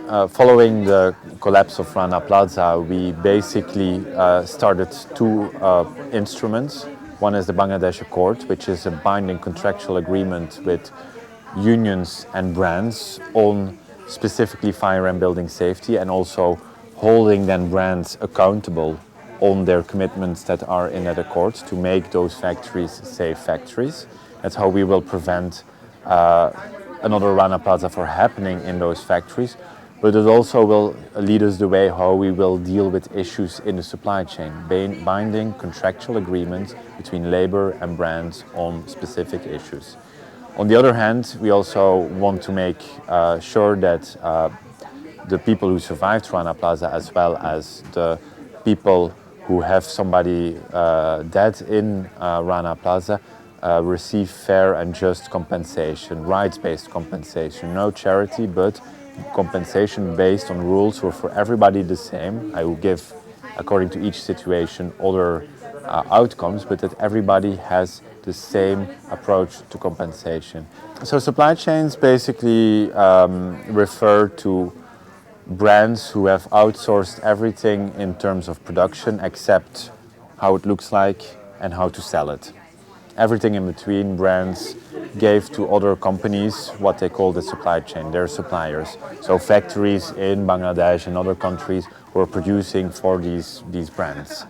Following the collapse of Rana Plaza, we basically started two instruments. One is the Bangladesh Accord, which is a binding contractual agreement with unions and brands on specifically fire and building safety, and also holding then brands accountable on their commitments that are in that accord to make those factories safe factories. That's how we will prevent another Rana Plaza from happening in those factories. But it also will lead us the way how we will deal with issues in the supply chain, binding contractual agreements between labor and brands on specific issues. On the other hand, we also want to make sure that the people who survived Rana Plaza, as well as the people who have somebody dead in Rana Plaza, receive fair and just compensation, rights-based compensation, no charity, but compensation based on rules who are for everybody the same. I will give, according to each situation, other outcomes, but that everybody has the same approach to compensation. So supply chains basically refer to brands who have outsourced everything in terms of production except how it looks like and how to sell it. Everything in between, brands gave to other companies what they call the supply chain, their suppliers. So factories in Bangladesh and other countries who are producing for these brands.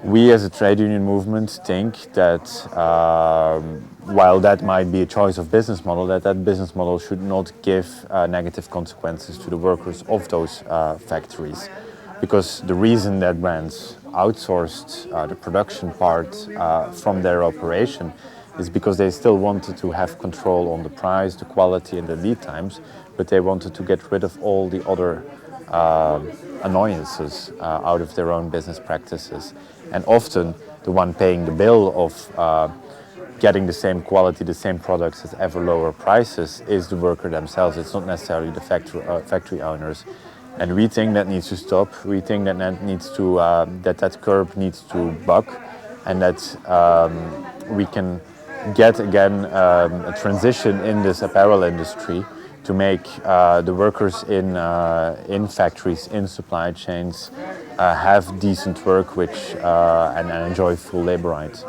We as a trade union movement think that while that might be a choice of business model, that business model should not give negative consequences to the workers of those factories. Because the reason that brands outsourced the production part from their operation is because they still wanted to have control on the price, the quality and the lead times, but they wanted to get rid of all the other annoyances out of their own business practices. And often the one paying the bill of getting the same quality, the same products at ever lower prices is the worker themselves. It's not necessarily the factory owners. And we think that needs to stop. We think that needs to that curve needs to buck, and that we can get again a transition in this apparel industry to make the workers in factories, in supply chains, have decent work, and enjoy full labor rights.